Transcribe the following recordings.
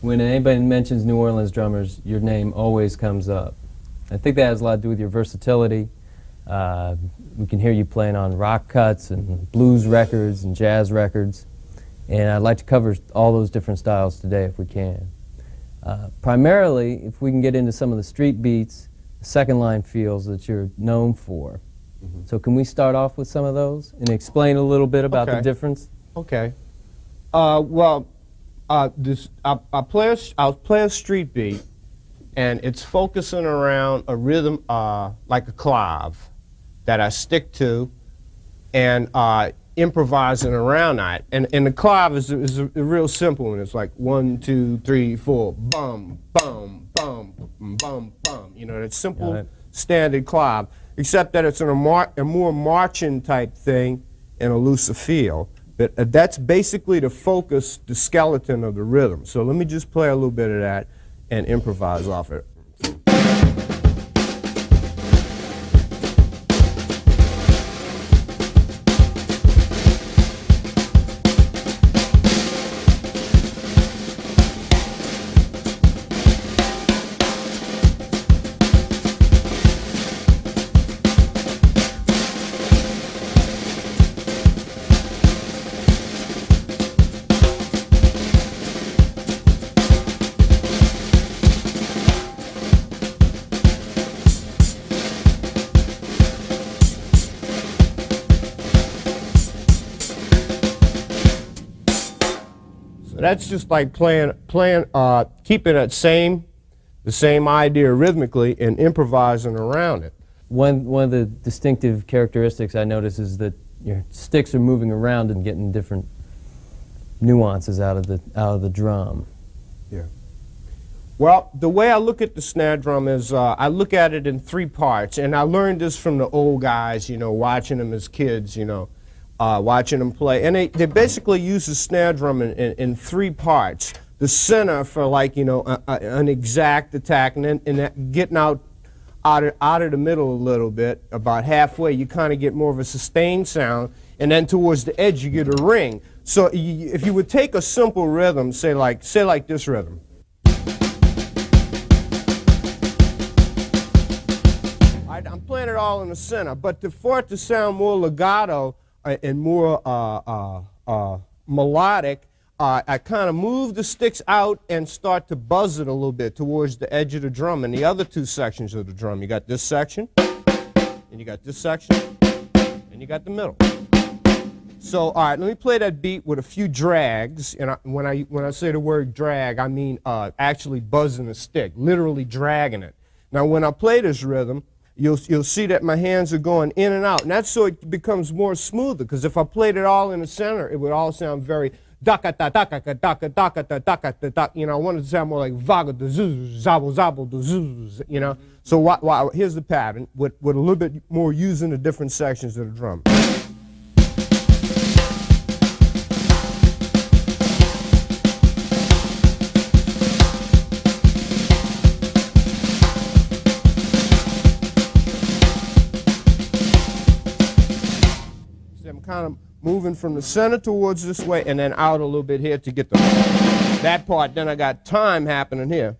When anybody mentions New Orleans drummers, your name always comes up. I think that has a lot to do with your versatility. We can hear you playing on rock cuts and blues records and jazz records. And I'd like to cover all those different styles today if we can. Primarily, if we can get into some of the street beats, the second line feels that you're known for. So can we start off with some of those and explain a little bit about the difference? Okay. Well, I'll play a street beat, and it's focusing around a rhythm like a clave that I stick to, and improvising around that. And the clave is a real simple one. It's like 1, 2, 3, 4, bum, bum, bum, bum, bum. You know, that simple standard clave, except that it's in a more marching type thing and a looser feel. But that's basically the focus, the skeleton of the rhythm. So let me just play a little bit of that and improvise off it. That's just like keeping the same idea rhythmically and improvising around it. One of the distinctive characteristics I notice is that your sticks are moving around and getting different nuances out of the drum. Yeah. Well, the way I look at the snare drum is I look at it in 3 parts, and I learned this from the old guys, you know, watching them as kids, you know. Watching them play, and they basically use the snare drum in 3 parts. The center for, like, you know, an exact attack, and then getting out of the middle a little bit, about halfway, you kind of get more of a sustained sound, and then towards the edge you get a ring. So if you would take a simple rhythm, say like this rhythm. I'm playing it all in the center, but for it to sound more legato and more melodic, I kind of move the sticks out and start to buzz it a little bit towards the edge of the drum and the other 2 sections of the drum. You got this section, and you got this section, and you got the middle. So, all right, let me play that beat with a few drags. And when I say the word drag, I mean actually buzzing the stick, literally dragging it. Now, when I play this rhythm, you'll see that my hands are going in and out, and that's so it becomes more smoother, because if I played it all in the center, it would all sound very da-ka-da-da-ka-da-ka-da-ka-da-da-ka-da-da, you know. I want it to sound more like vaga-da-zoos, zabble-zabble-da-zoos, you know. So here's the pattern, with a little bit more using the different sections of the drum. I'm kind of moving from the center towards this way and then out a little bit here to get that part. Then I got time happening here.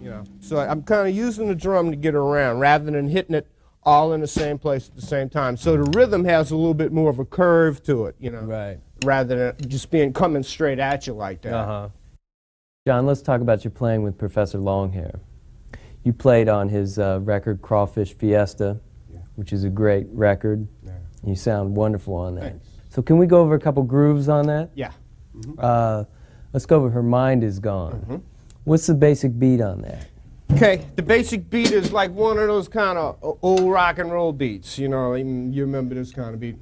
You know, so I'm kind of using the drum to get around rather than hitting it all in the same place at the same time. So the rhythm has a little bit more of a curve to it, you know, rather than just coming straight at you like that. John, let's talk about your playing with Professor Longhair. You played on his record, Crawfish Fiesta, which is a great record. You sound wonderful on that. Thanks. So can we go over a couple grooves on that? Yeah. Let's go over Her Mind Is Gone. What's the basic beat on that? Okay, the basic beat is like one of those kind of old rock and roll beats. You know, you remember this kind of beat.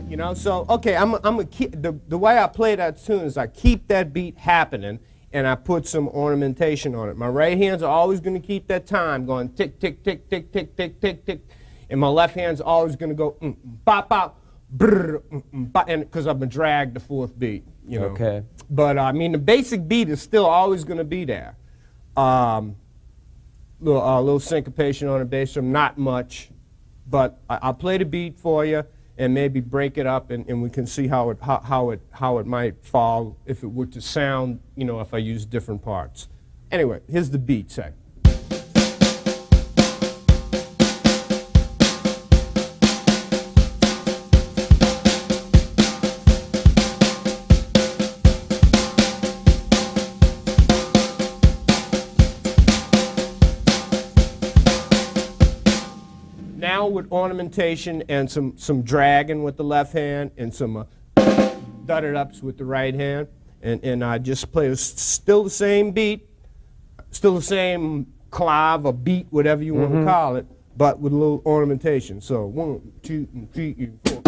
You know, so okay, I'm gonna keep the way I play that tune is I keep that beat happening and I put some ornamentation on it. My right hands are always gonna keep that time going tick tick tick tick tick tick tick tick, and my left hand's always gonna go bop bop brr bop, and because I've been dragged the 4th beat. You know. Okay. But I mean the basic beat is still always gonna be there. little syncopation on the bass drum, not much, but I'll play the beat for you and maybe break it up, and we can see how it might fall if it were to sound, you know, if I use different parts. Anyway, here's the beat, say. Now with ornamentation and some dragging with the left hand and some dudded ups with the right hand, and I just play still the same beat, still the same clave or beat, whatever you want to call it, but with a little ornamentation. So 1, 2, 3, 4.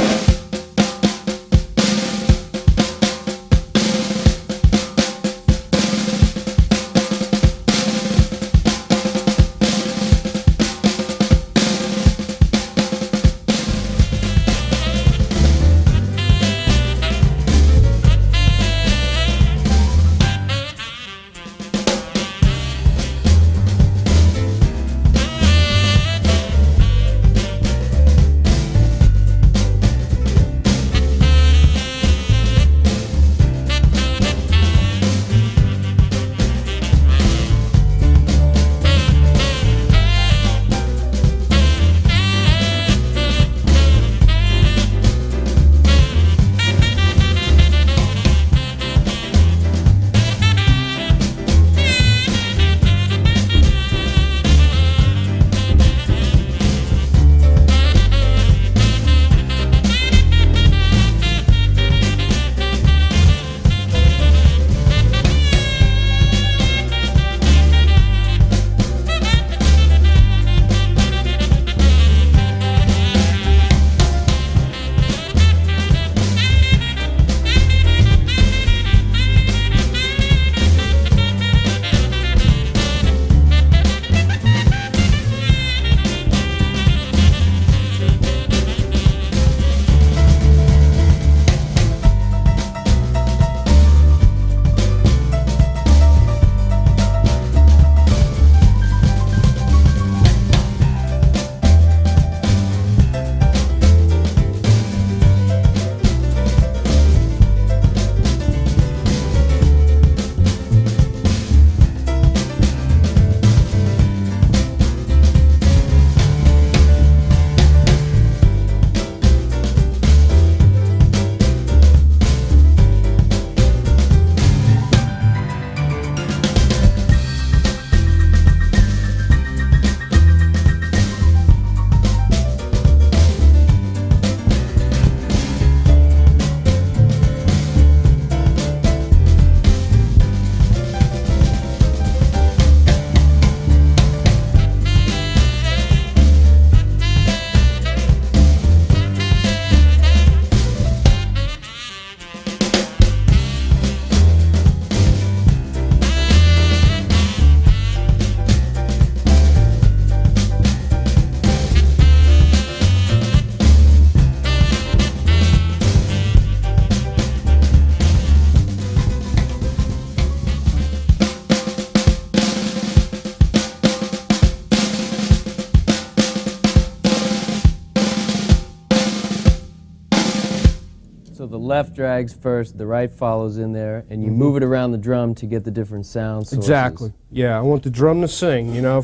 So the left drags first, the right follows in there, and you move it around the drum to get the different sound sources. Exactly. Yeah, I want the drum to sing, you know.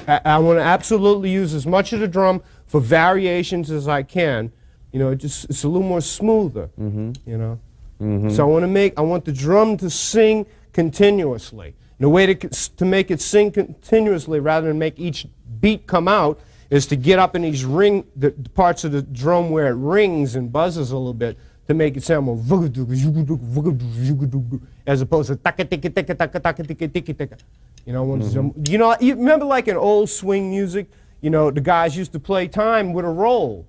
I want to absolutely use as much of the drum for variations as I can. You know, it's a little more smoother, you know. So I want the drum to sing continuously. And the way to make it sing continuously rather than make each beat come out is to get up in these the parts of the drum where it rings and buzzes a little bit to make it sound more as opposed to you know, you remember like in old swing music, you know, the guys used to play time with a roll.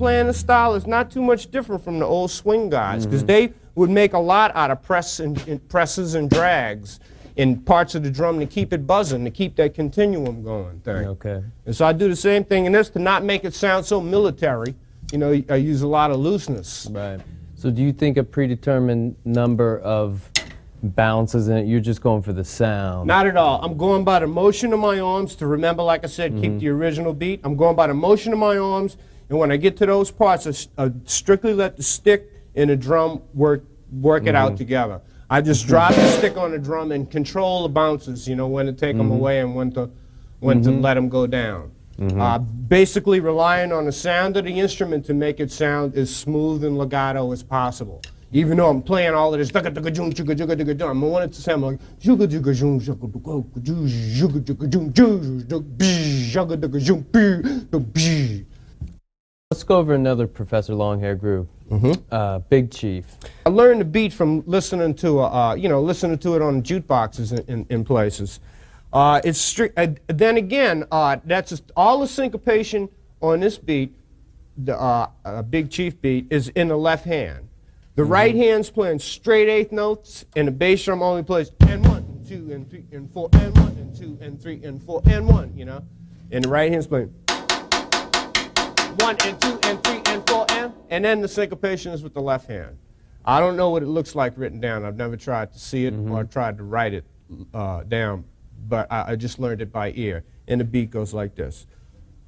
playing the style is not too much different from the old swing guys, because they would make a lot out of presses and drags in parts of the drum to keep it buzzing, to keep that continuum going thing. Okay. And so I do the same thing in this to not make it sound so military. You know, I use a lot of looseness. Right. So do you think a predetermined number of bounces in it, you're just going for the sound? Not at all. I'm going by the motion of my arms to remember, like I said, keep the original beat. I'm going by the motion of my arms, and when I get to those parts, I strictly let the stick and the drum work it out together. I just drop the stick on the drum and control the bounces, you know, when to take them away and when to let them go down. Basically relying on the sound of the instrument to make it sound as smooth and legato as possible. Even though I'm playing all of this, I'm wanting to sound like Let's go over another Professor Longhair groove. Big Chief. I learned the beat from listening to listening to it on jukeboxes in places. It's strict. Then again, that's just, all the syncopation on this beat, the Big Chief beat, is in the left hand. The right hand's playing straight eighth notes, and the bass drum only plays and 1 and 2 and 3 and 4 and 1 and 2 and 3 and 4 and 1, you know, and the right hand's playing 1 and 2 and 3 and 4 and then the syncopation is with the left hand. I don't know what it looks like written down. I've never tried to see it or tried to write it down, but I just learned it by ear. And the beat goes like this.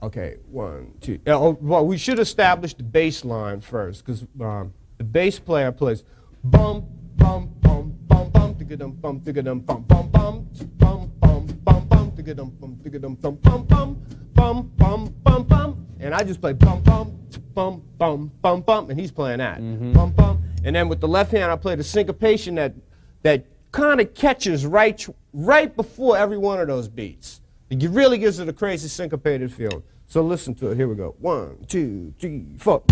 Okay, 1, 2. Well, we should establish the bass line first, because the bass player plays bum bum bum bum bum tigadum bum tigadum bum bum bum bum bum bum bum tigadum bum tigadum bum bum bum bum bum bum bum, and I just play bum bum bum bum bum bum, and he's playing that bum bum, and then with the left hand I play the syncopation that kind of catches right before every one of those beats. It really gives it a crazy syncopated feel. So listen to it. Here we go. 1, 2, 3, 4.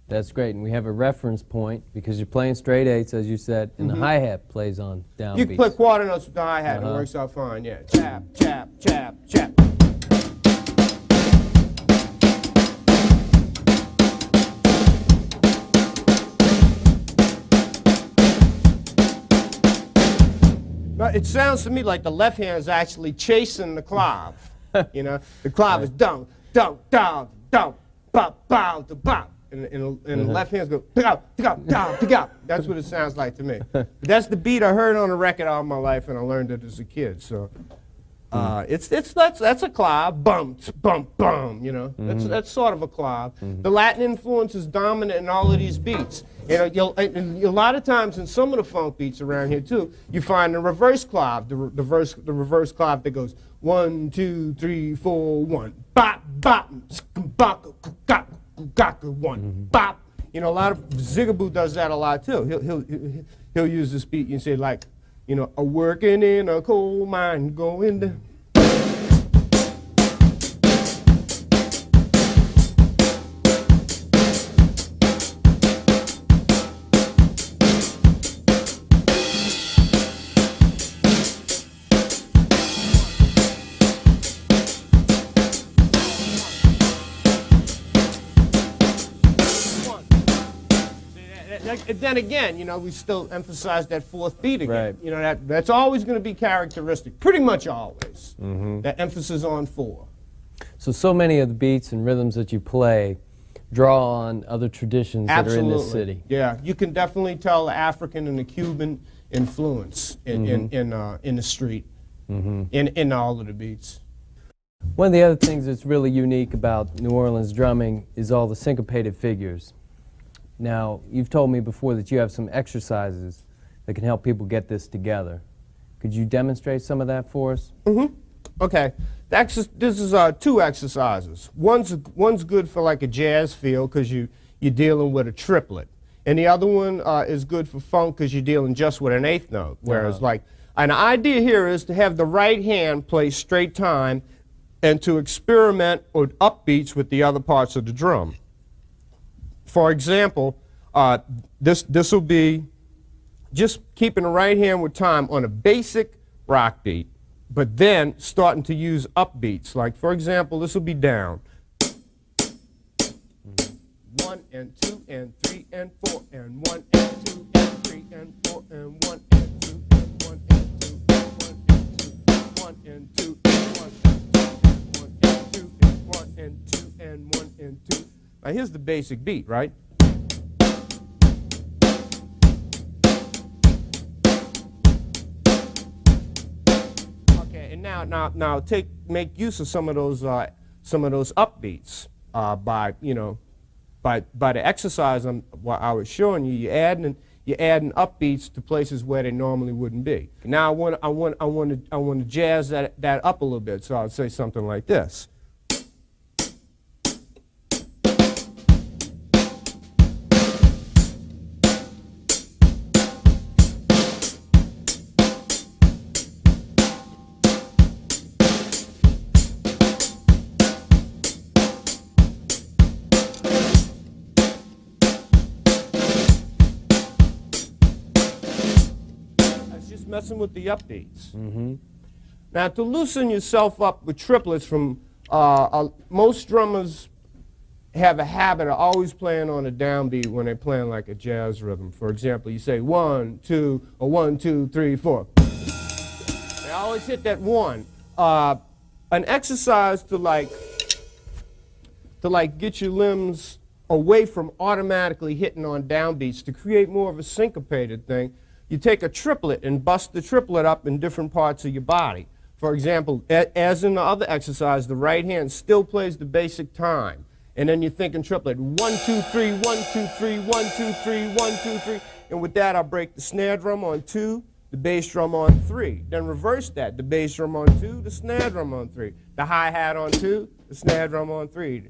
That's great, and we have a reference point because you're playing straight eights, as you said, and the hi-hat plays on downbeats. You can play quarter notes with the hi-hat, and it works out fine, yeah. Chap, chap, chap, chap. It sounds to me like the left hand is actually chasing the clav. You know, the clav is down, down, down, down, bop, bow, to bop. And the left hand's go, pick up, pick up, down, pick up. That's what it sounds like to me. But that's the beat I heard on the record all my life, and I learned it as a kid. So that's a clav, bum, bum, bum. You know, that's sort of a clav. The Latin influence is dominant in all of these beats. And a lot of times in some of the funk beats around here too, you find the reverse clav, the reverse clav that goes 1, 2, 3, 4, 1, bop, bop, bop, bop, 1, bop. You know, a lot of Zigaboo does that a lot too. He'll use this beat and say like, you know, a working in a coal mine going down. Then again, you know, we still emphasize that fourth beat again. Right. You know, that's always going to be characteristic, pretty much always. That emphasis on 4. So many of the beats and rhythms that you play draw on other traditions that are in this city. Yeah, you can definitely tell the African and the Cuban influence in the street, in all of the beats. One of the other things that's really unique about New Orleans drumming is all the syncopated figures. Now, you've told me before that you have some exercises that can help people get this together. Could you demonstrate some of that for us? Okay. This is 2 exercises. One's good for like a jazz feel because you're dealing with a triplet. And the other one is good for funk because you're dealing just with an 8th note. Whereas like, an idea here is to have the right hand play straight time and to experiment with upbeats with the other parts of the drum. For example, this will be just keeping the right hand with time on a basic rock beat, but then starting to use upbeats. Like, for example, this will be down. 1 and 2 and 3 and 4 and 1 and 2 and 3 and 4 and 1 and 2 and 1 and 2 and 1 and 2 and 1 and 2 and 1 and 2 and 1 and 2. Now here's the basic beat, right? Okay, and now make use of some of those upbeats by the exercise I was showing you. You're adding upbeats to places where they normally wouldn't be. Now I want to jazz that up a little bit. So I'll say something like this. Messing with the upbeats. Now, to loosen yourself up with triplets from, most drummers have a habit of always playing on a downbeat when they're playing like a jazz rhythm. For example, you say 1, 2, or 1, 2, 3, 4. They always hit that 1. An exercise to get your limbs away from automatically hitting on downbeats to create more of a syncopated thing. You take a triplet and bust the triplet up in different parts of your body. For example, as in the other exercise, the right hand still plays the basic time. And then you're thinking triplet, 1, 2, 3, 1, 2, 3, 1, 2, 3, 1, 2, 3. And with that, I'll break the snare drum on 2, the bass drum on 3. Then reverse that, the bass drum on 2, the snare drum on 3. The hi-hat on 2, the snare drum on 3.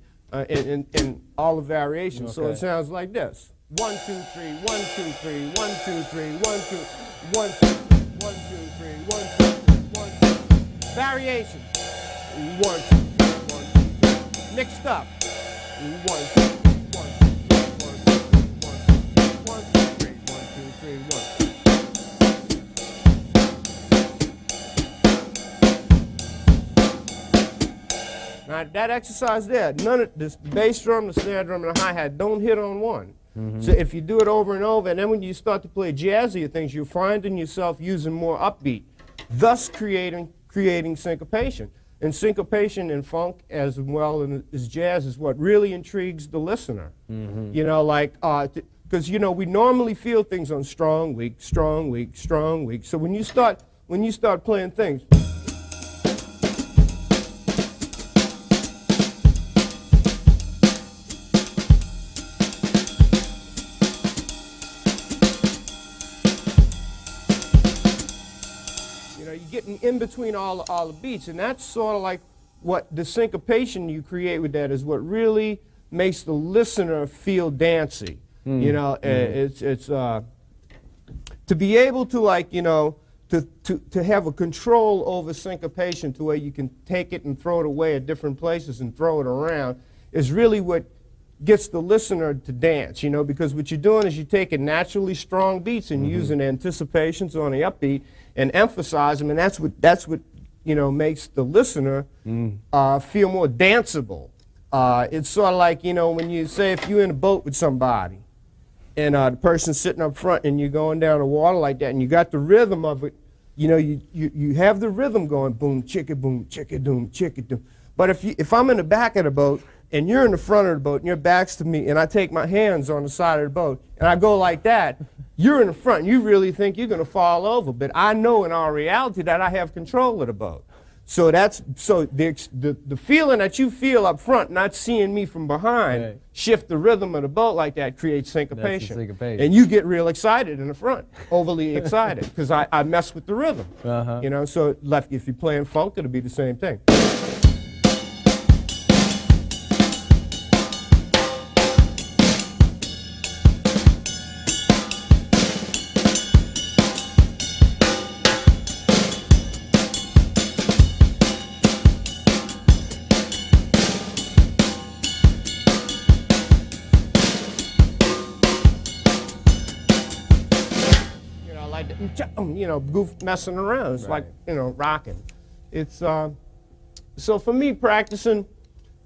In all the variations. Okay. So it sounds like this. 1, 2, 3, 1, 2, 3, 1, 2, 3, 1, 2, 1, 2, 1, 2, 3, 1, 2, 3, 1, 2, 3. Variation. 1, 2, 3, 1, 2, 3. Mixed up. 1, 2, 3, 1, 2, 3, 1, 2, 3, 1, 2, 3, 1, 2, 3, 1. Now that exercise there, none of this bass drum, the snare drum, and the hi-hat don't hit on 1. So if you do it over and over, and then when you start to play jazzier things, you're finding yourself using more upbeat thus creating syncopation. And syncopation in funk as well as jazz is what really intrigues the listener. You know, like, because, you know, we normally feel things on strong, weak, strong, weak, strong, weak. So when you start playing things, you're getting in between all the beats, and that's sort of like what the syncopation you create with that is what really makes the listener feel dancey. You know, it's to be able to, like, you know, to have a control over syncopation to where you can take it and throw it away at different places and throw it around is really what gets the listener to dance, you know, because what you're doing is you're taking naturally strong beats and using anticipations on the upbeat and emphasize them, and that's what you know makes the listener feel more danceable. It's sort of like, you know, when you say if you're in a boat with somebody and the person's sitting up front and you're going down the water like that and you got the rhythm of it, you know, you have the rhythm going boom chicka doom chicka doom. But if I'm in the back of the boat and you're in the front of the boat and your back's to me and I take my hands on the side of the boat and I go like that, you're in the front and you really think you're going to fall over. But I know in our reality that I have control of the boat. So the feeling that you feel up front, not seeing me from behind, shift the rhythm of the boat like that creates syncopation. And you get real excited in the front, overly excited, because I mess with the rhythm. You know, so if you're playing funk, it'll be the same thing. You know, messing around. It's like, you know, rocking. It's so for me, practicing,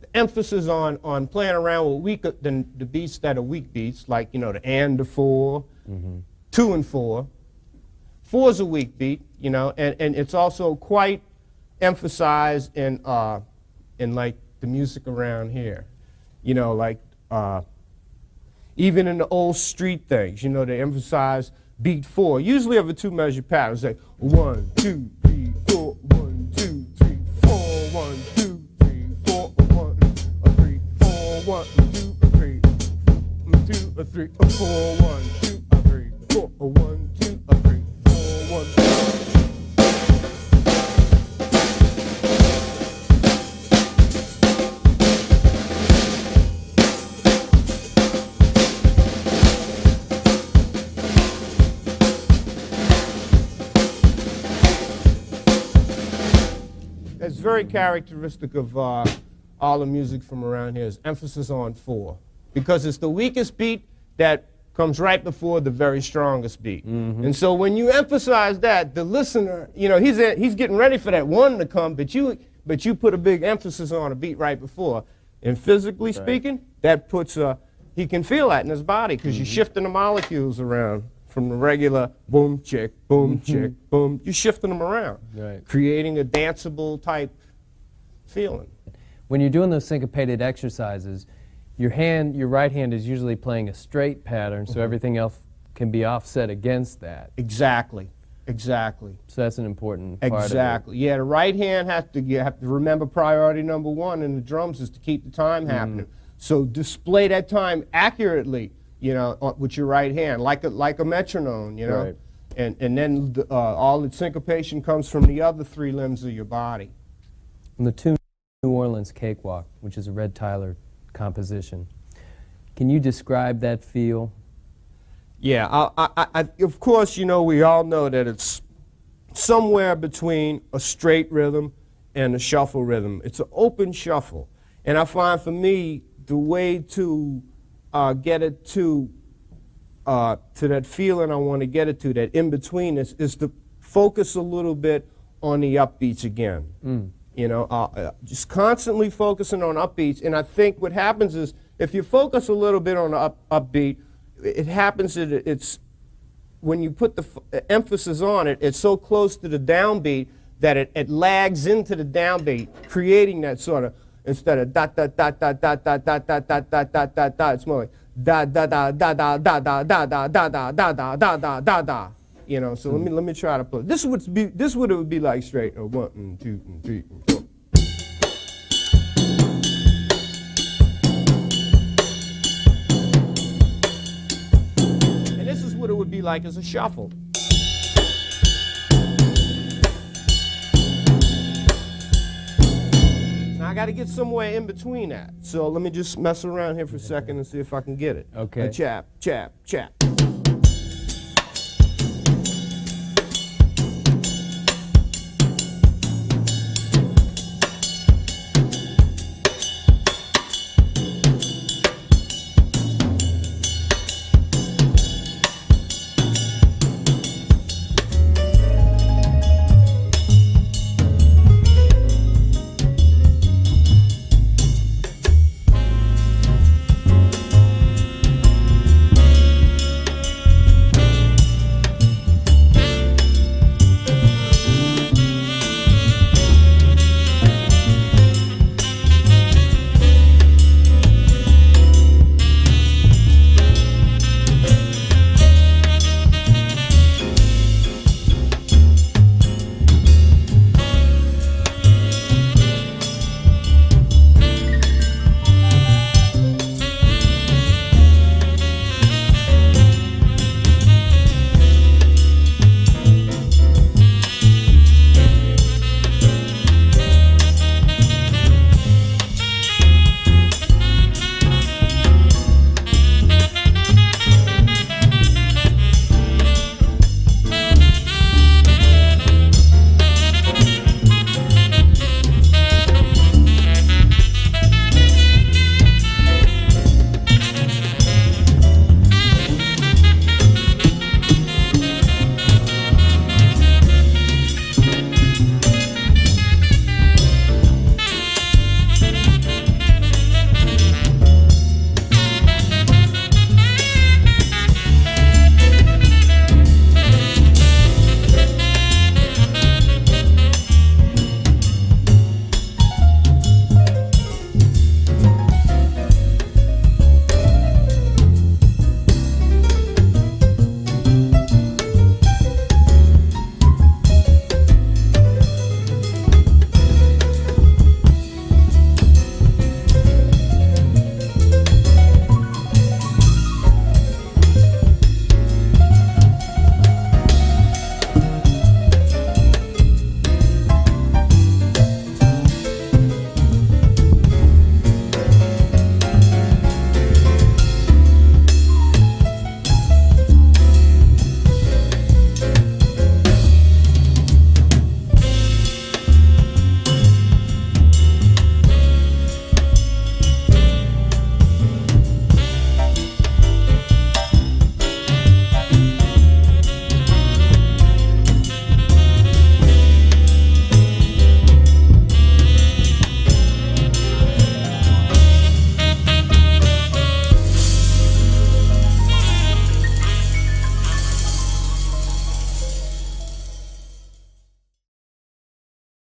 the emphasis on playing around with the beats that are weak beats, like, you know, the and the 4, 2 and 4. 4 is a weak beat, you know, and it's also quite emphasized in like the music around here, you know, like even in the old street things, you know, they emphasize beat 4, usually of a 2-measure pattern. Say 1, 2, 3, 4, 1, 2, 3, 4, 1, 2, 3, 4, 1, 3, 4, 1, 2, 3, 2, 3, 4, 1, 2, 3, 4, 1, 2, 3, 4, 1. It's very characteristic of all the music from around here is emphasis on 4, because it's the weakest beat that comes right before the very strongest beat. And so when you emphasize that, the listener, you know, he's getting ready for that 1 to come, but you put a big emphasis on a beat right before. And physically speaking, that puts he can feel that in his body because you're shifting the molecules around. From the regular boom, chick, boom, you're shifting them around, creating a danceable type feeling. When you're doing those syncopated exercises, your right hand is usually playing a straight pattern, so everything else can be offset against that. Exactly. So that's an important part of it. Exactly. Yeah, the right hand you have to remember priority number 1 in the drums is to keep the time happening. So display that time accurately, you know, with your right hand, like a metronome, you know, and then all the syncopation comes from the other 3 limbs of your body. And the 2 New Orleans Cakewalk, which is a Red Tyler composition, can you describe that feel? Yeah, of course, you know, we all know that it's somewhere between a straight rhythm and a shuffle rhythm. It's an open shuffle, and I find for me the way to get it to that feeling I want to get it to, that in between is to focus a little bit on the upbeats again. You know, just constantly focusing on upbeats. And I think what happens is if you focus a little bit on the upbeat, it happens that when you put the emphasis on it, it's so close to the downbeat that it lags into the downbeat, creating that sort of, instead of dot dot dot dot dot dot dot dot dot dot dot dot dot, it's more like da da da da da da da da da da da da da da da da da. You know, so let me try to play. This is what it would be like straight. 1 and 2 and 3 and 4. And this is what it would be like as a shuffle. Now I got to get somewhere in between that. So let me just mess around here for a second and see if I can get it. Okay. Chap, chap, chap.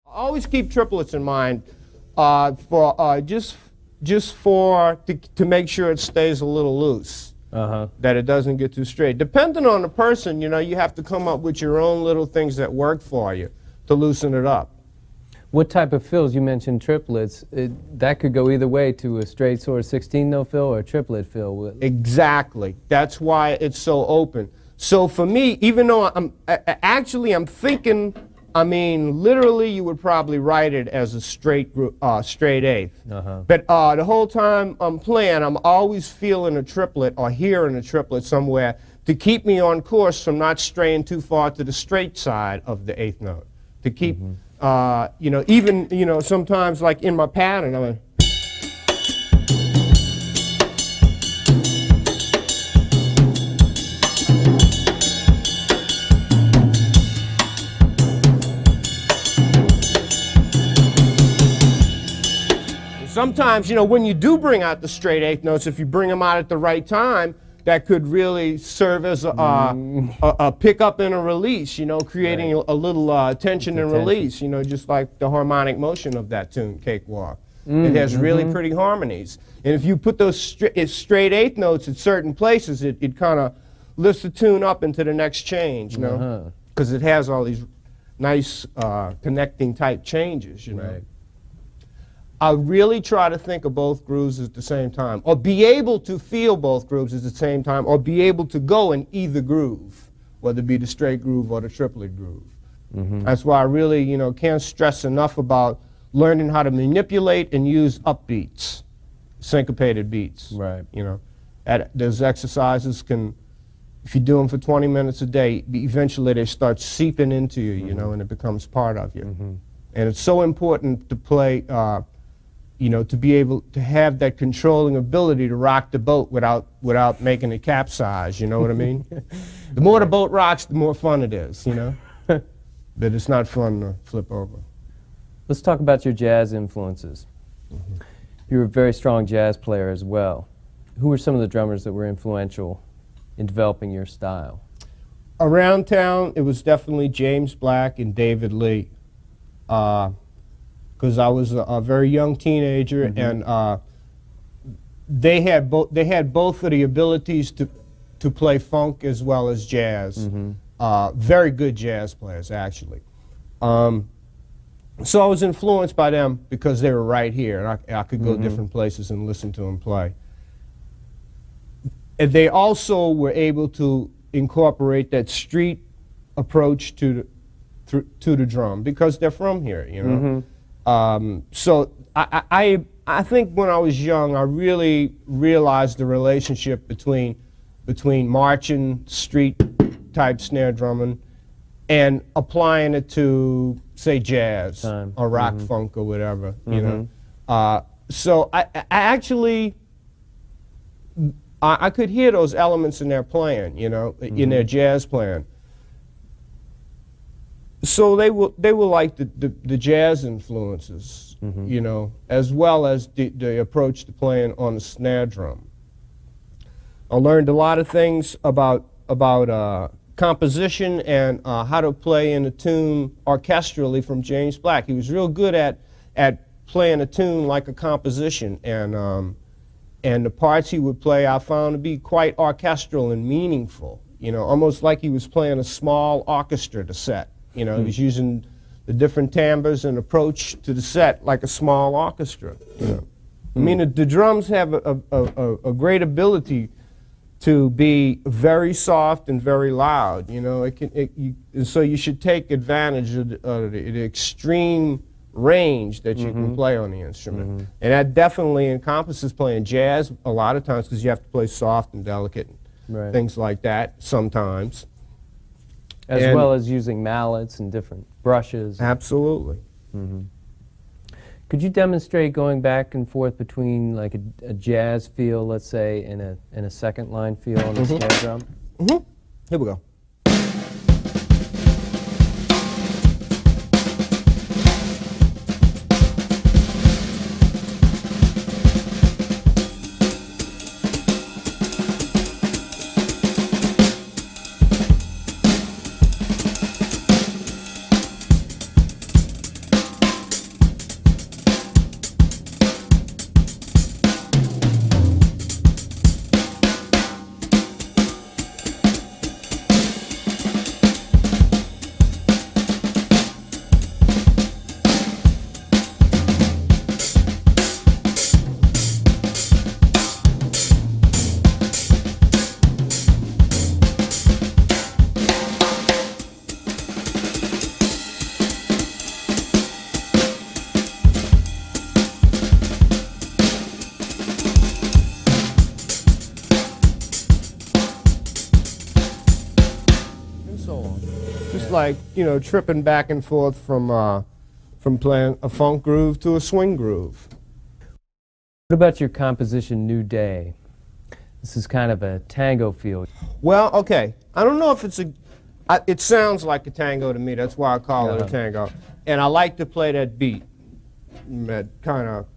Always keep triplets in mind for to make sure it stays a little loose, that it doesn't get too straight. Depending on the person, you know, you have to come up with your own little things that work for you to loosen it up. What type of fills? You mentioned triplets. That could go either way, to a straight sort of 16-note fill or a triplet fill. Exactly. That's why it's so open. So for me, even though I'm thinking, I mean, literally, you would probably write it as a straight eighth. But the whole time I'm playing, I'm always feeling a triplet or hearing a triplet somewhere to keep me on course from not straying too far to the straight side of the eighth note. To keep, you know, even, you know, sometimes like in my pattern, I'm like, sometimes, you know, when you do bring out the straight eighth notes, if you bring them out at the right time, that could really serve as a pickup and a release, you know, creating a little tension and release, you know, just like the harmonic motion of that tune, Cakewalk. It has really pretty harmonies. And if you put those straight eighth notes at certain places, it kind of lifts the tune up into the next change, you know, because it has all these nice connecting type changes, you know. Right. I really try to think of both grooves at the same time, or be able to feel both grooves at the same time, or be able to go in either groove, whether it be the straight groove or the triplet groove. That's why I really, you know, can't stress enough about learning how to manipulate and use upbeats, syncopated beats. Right. You know, those exercises can, if you do them for 20 minutes a day, eventually they start seeping into you, you know, and it becomes part of you. And it's so important to play, you know, to be able to have that controlling ability to rock the boat without making it capsize, you know what I mean? The more the boat rocks, the more fun it is, you know? But it's not fun to flip over. Let's talk about your jazz influences. You're a very strong jazz player as well. Who were some of the drummers that were influential in developing your style? Around town, it was definitely James Black and David Lee. Because I was a very young teenager, and they had both of the abilities to play funk as well as jazz. Very good jazz players, actually. So I was influenced by them because they were right here, and I could go different places and listen to them play. And they also were able to incorporate that street approach to the drum because they're from here, you know. So I think when I was young, I really realized the relationship between marching street type snare drumming and applying it to, say, jazz or rock funk or whatever, you know. So I actually I could hear those elements in their playing, you know, in their jazz playing. So they were like the jazz influences, you know, as well as the approach to playing on the snare drum. I learned a lot of things about composition and how to play in a tune orchestrally from James Black. He was real good at playing a tune like a composition, and the parts he would play I found to be quite orchestral and meaningful, you know, almost like he was playing a small orchestra to set. You know, he was using the different timbres and approach to the set like a small orchestra. You know, I mean, the drums have a great ability to be very soft and very loud. You know, so you should take advantage of the extreme range that you can play on the instrument, and that definitely encompasses playing jazz a lot of times because you have to play soft and delicate, and things like that sometimes. As well as using mallets and different brushes. Absolutely. Could you demonstrate going back and forth between like a jazz feel, let's say, and a second line feel on the snare drum? Here we go. Just like, you know, tripping back and forth from playing a funk groove to a swing groove. What about your composition, New Day? This is kind of a tango feel. Well, okay. I don't know if it's it sounds like a tango to me. That's why I call it a tango. And I like to play that beat, that kind of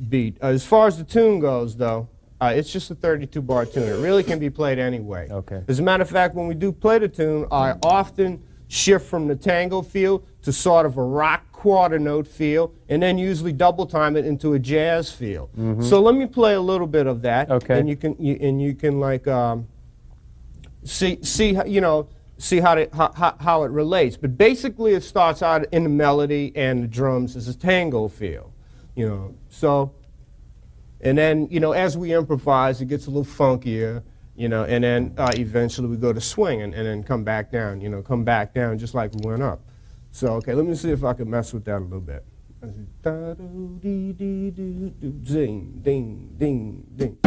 beat. As far as the tune goes, though, It's just a 32-bar tune. It really can be played anyway. Okay. As a matter of fact, when we do play the tune, I often shift from the tango feel to sort of a rock quarter note feel, and then usually double time it into a jazz feel. So let me play a little bit of that, Okay. and you can like see how it relates. But basically, it starts out in the melody and the drums as a tango feel, So, and then as we improvise, it gets a little funkier, and then eventually we go to swing and then come back down, just like we went up. So, okay, let me see if I can mess with that a little bit. Zing, ding, ding, ding.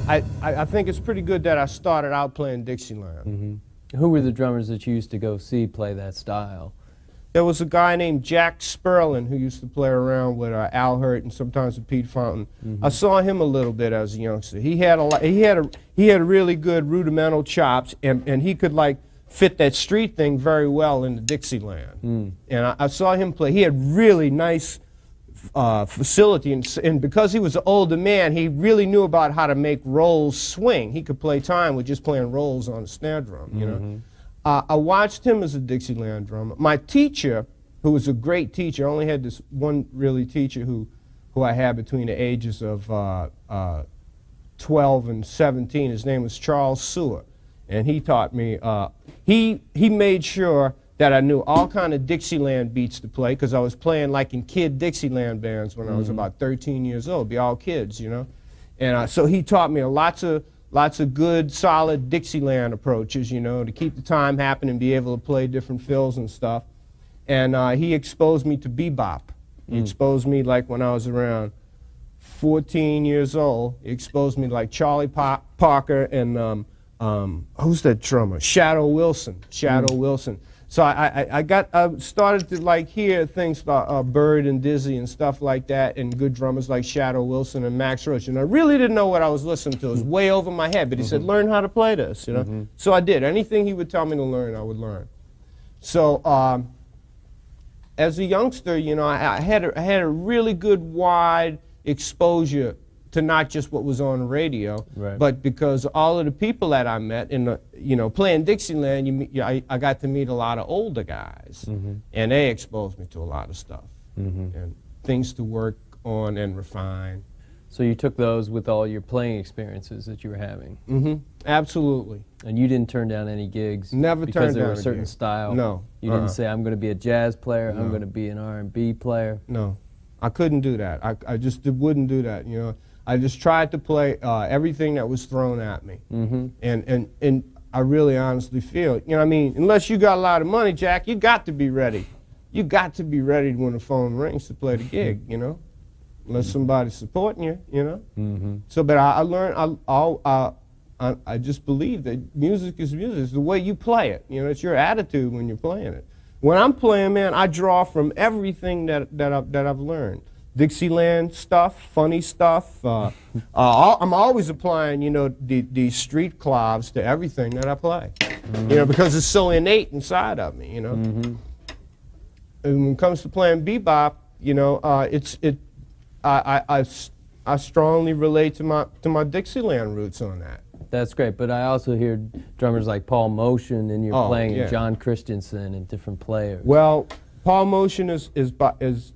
I think it's pretty good that I started out playing Dixieland. Who were the drummers that you used to go see play that style? There was a guy named Jack Sperlin who used to play around with Al Hurt and sometimes with Pete Fountain. I saw him a little bit as a youngster. He had really good rudimental chops, and he could like fit that street thing very well into Dixieland. And I saw him play. He had really nice facility, and because he was an older man, he really knew about how to make rolls swing. He could play time with just playing rolls on a snare drum, you know. I watched him as a Dixieland drummer. My teacher, who was a great teacher, I only had this one really teacher who I had between the ages of 12 and 17. His name was Charles Sewer, and he taught me, he made sure that I knew all kind of Dixieland beats to play, because I was playing like in kid Dixieland bands when I was about 13 years old, be all kids, you know. And so he taught me lots of good, solid Dixieland approaches, you know, to keep the time happening and be able to play different fills and stuff. And he exposed me to bebop. He exposed me like when I was around 14 years old. He exposed me to like Charlie Parker and who's that drummer? Shadow Wilson. Wilson. So I started to like hear things like Bird and Dizzy and stuff like that, and good drummers like Shadow Wilson and Max Roach. And I really didn't know what I was listening to. It was way over my head. But he said, learn how to play this, you know. So I did. Anything he would tell me to learn, I would learn. So as a youngster, you know, I had a really good wide exposure to not just what was on the radio, but because all of the people that I met in the, you know, playing Dixieland, I got to meet a lot of older guys, and they exposed me to a lot of stuff and things to work on and refine. So you took those with all your playing experiences that you were having? Absolutely. And you didn't turn down any gigs? Never turned down a gig. Because they were a certain style? No. You didn't say, I'm going to be a jazz player, I'm going to be an R&B player? No. I couldn't do that. I just wouldn't do that, you know. I just tried to play everything that was thrown at me. And I really honestly feel, you know what I mean, unless you got a lot of money, Jack, you got to be ready. You got to be ready when the phone rings to play the gig, you know, unless somebody's supporting you, you know. So, but I learned, I just believe that music is music. It's the way you play it. You know, it's your attitude when you're playing it. When I'm playing, man, I draw from everything that I've learned. Dixieland stuff, funny stuff. I'm always applying, you know, these street claves to everything that I play, you know, because it's so innate inside of me, you know. And when it comes to playing bebop, you know, I strongly relate to my Dixieland roots on that. That's great, but I also hear drummers like Paul Motion, and you're playing John Christensen and different players. Well, Paul Motion is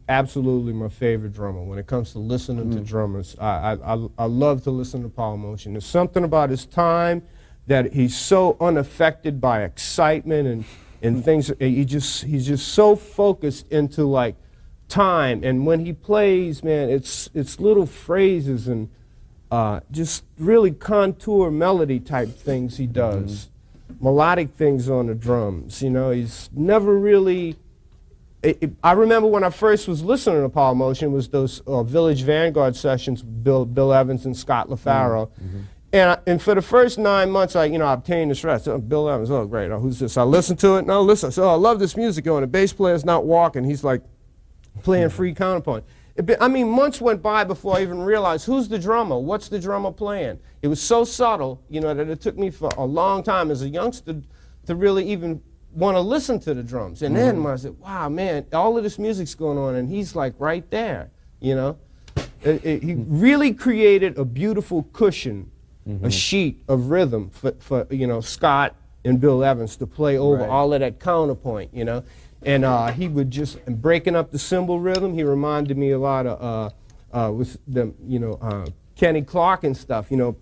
absolutely my favorite drummer when it comes to listening to drummers. I love to listen to Paul Motion. There's something about his time that he's so unaffected by excitement and things. He's just so focused into like time, and when he plays, man, it's little phrases and just really contour melody type things he does, melodic things on the drums. You know, he's never really. I remember when I first was listening to Paul Motion was those Village Vanguard sessions with Bill Evans and Scott LaFaro. And for the first 9 months, I obtained this rest. Oh, Bill Evans, oh great, oh, who's this? I listened to it, no, listen. So I love this music going. The bass player's not walking. He's like playing free counterpoint. I mean, months went by before I even realized who's the drummer, what's the drummer playing. It was so subtle, you know, that it took me for a long time as a youngster to really even want to listen to the drums. And then when I said, wow, man, all of this music's going on, and he's like right there, you know. He really created a beautiful cushion, a sheet of rhythm for you know, Scott and Bill Evans to play over all of that counterpoint, you know. And he would just, breaking up the cymbal rhythm, he reminded me a lot of, with them, you know, Kenny Clark and stuff, you know.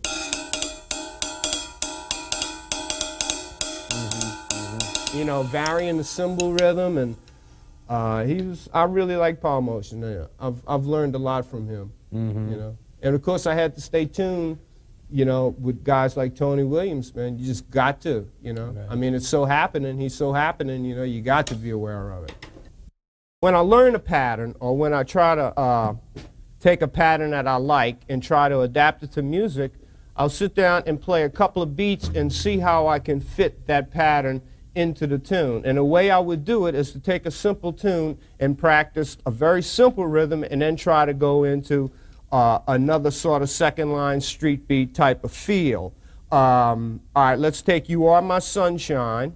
You know, varying the cymbal rhythm, and I really like Paul Motion. Yeah. I've learned a lot from him, you know. And of course I had to stay tuned, you know, with guys like Tony Williams, man. You just got to, you know. I mean, it's so happening, he's so happening, you know, you got to be aware of it. When I learn a pattern, or when I try to take a pattern that I like and try to adapt it to music, I'll sit down and play a couple of beats and see how I can fit that pattern into the tune. And the way I would do it is to take a simple tune and practice a very simple rhythm and then try to go into another sort of second line street beat type of feel. All right, let's take You Are My Sunshine,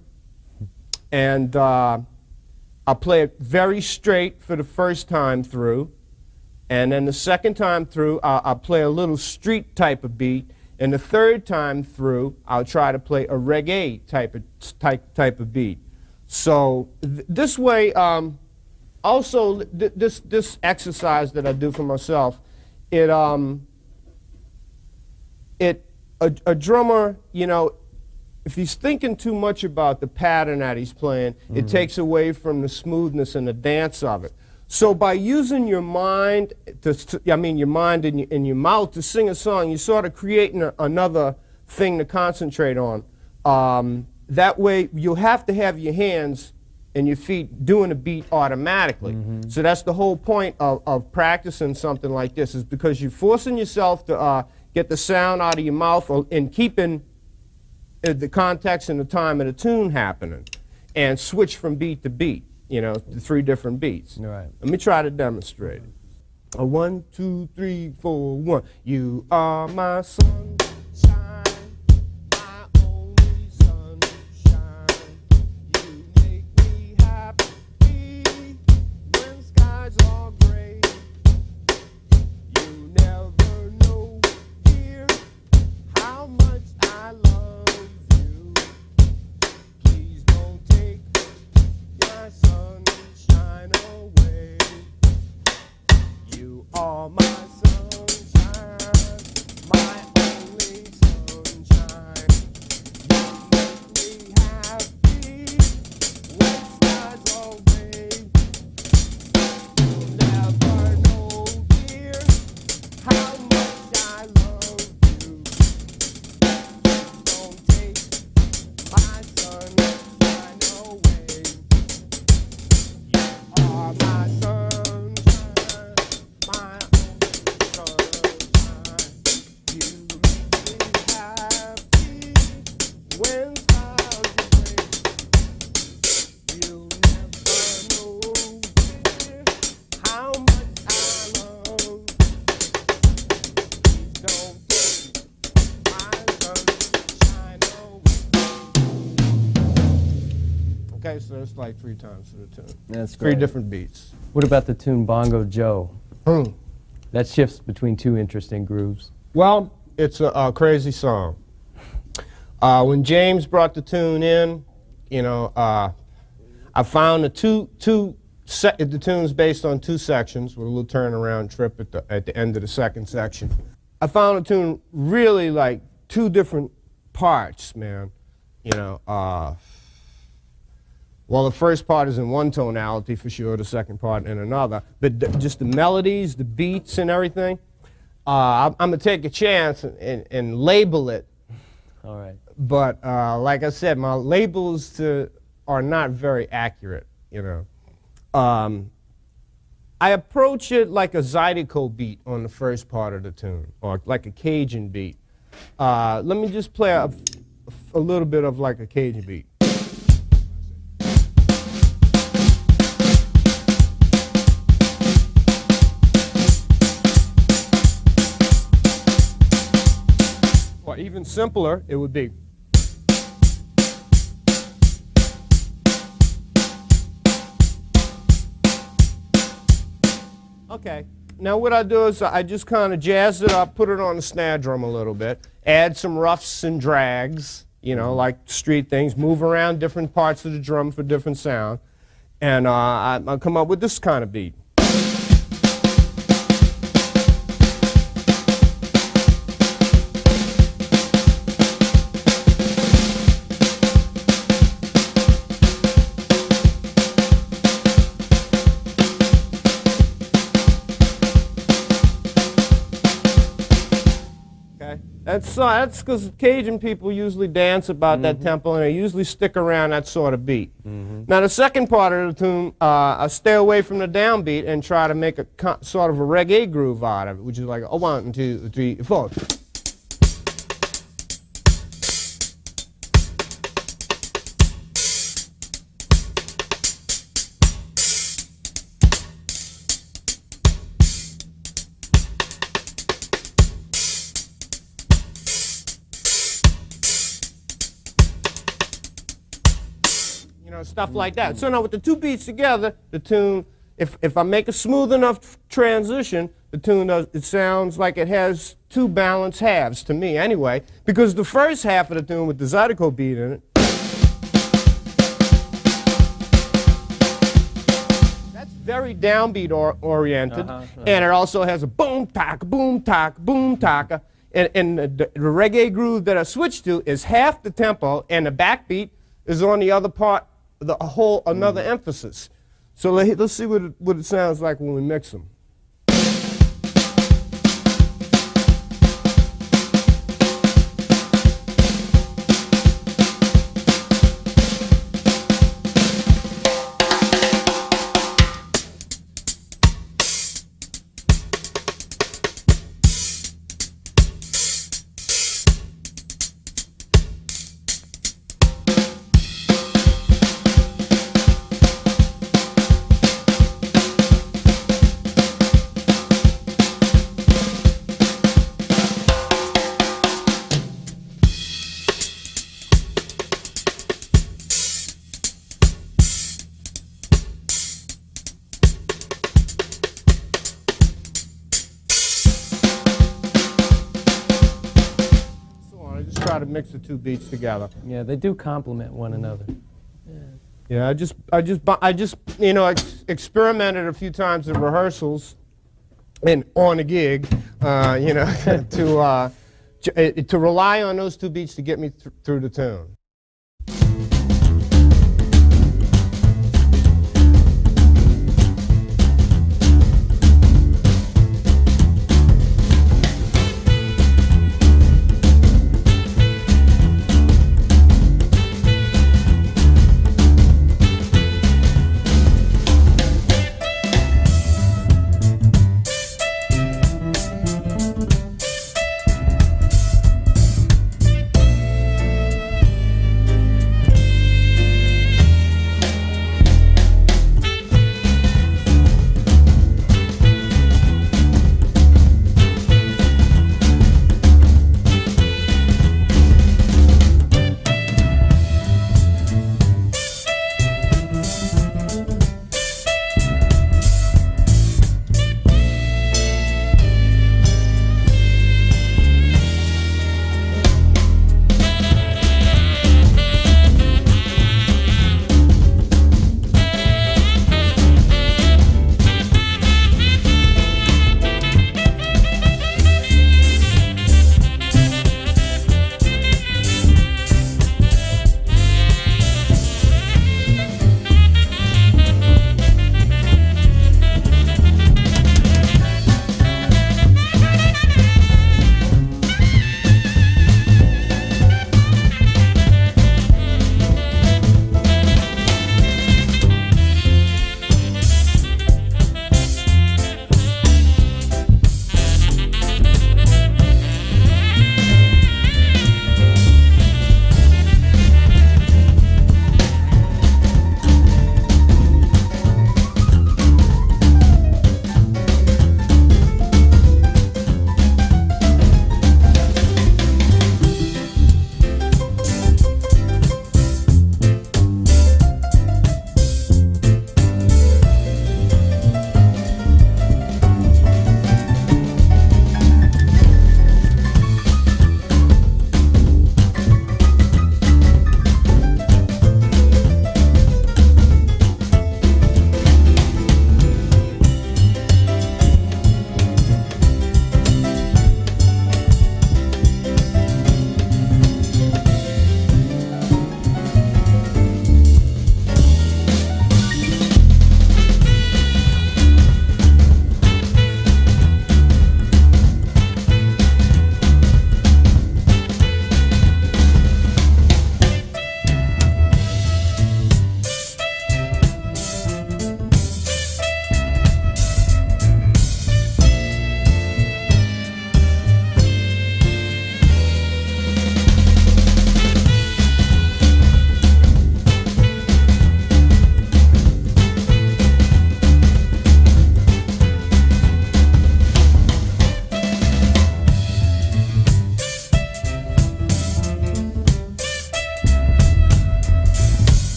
and I'll play it very straight for the first time through, and then the second time through I'll play a little street type of beat, and the third time through I'll try to play a reggae type of beat. So this way, also this exercise that I do for myself, a drummer, you know, if he's thinking too much about the pattern that he's playing, it takes away from the smoothness and the dance of it. So by using your mind, your mind and your mouth to sing a song, you're sort of creating another thing to concentrate on. That way, you'll have to have your hands and your feet doing a beat automatically. So that's the whole point of practicing something like this, is because you're forcing yourself to get the sound out of your mouth and keeping the context and the time of the tune happening, and switch from beat to beat, you know, the 3 different beats. Right. Let me try to demonstrate it. 1, 2, 3, 4, 1. You are my sunshine, my only sunshine. You make me happy when skies are gray. You never know, dear, how much I love you. Please don't take my sunshine away. You are my sunshine, my only sunshine. You make me happy when skies are gray. You'll never know, dear, how much I love you. Don't take my sunshine away. You are my sunshine, my only sunshine. You make me happy when skies are gray. You'll never know, dear, how much I love you. Please don't take my sunshine away. Okay, so it's like 3 times for the tune. That's 3 great. different beats. What about the tune Bongo Joe? That shifts between 2 interesting grooves. Well, it's a crazy song. When James brought the tune in, you know, I found the tune's based on 2 sections with a little turnaround trip at the end of the second section. I found the tune really like 2 different parts, man. You know, well, the first part is in one tonality for sure, the second part in another. But just the melodies, the beats, and everything, I'm going to take a chance and label it. All right. But like I said, my labels are not very accurate, you know. I approach it like a Zydeco beat on the first part of the tune, or like a Cajun beat. Let me just play a little bit of like a Cajun beat. Or even simpler, it would be. Okay, now what I do is I just kind of jazz it up, put it on the snare drum a little bit, add some roughs and drags, you know, like street things, move around different parts of the drum for different sound, and I come up with this kind of beat. That's because Cajun people usually dance about that tempo, and they usually stick around that sort of beat. Now the second part of the tune, I stay away from the downbeat and try to make a sort of a reggae groove out of it, which is like a 1, 2, 3, 4. stuff like that. So now with the two beats together, the tune, if I make a smooth enough transition, the tune it sounds like it has two balanced halves to me anyway, because the first half of the tune with the Zydeco beat in it, that's very downbeat oriented, and it also has a boom taka, boom taka, boom taka. And the reggae groove that I switched to is half the tempo, and the backbeat is on the other part, another emphasis. So let's see what it sounds like when we mix them. Try to mix the two beats together. Yeah, they do complement one another. Yeah, I just experimented a few times at rehearsals and on a gig, to rely on those two beats to get me through the tune.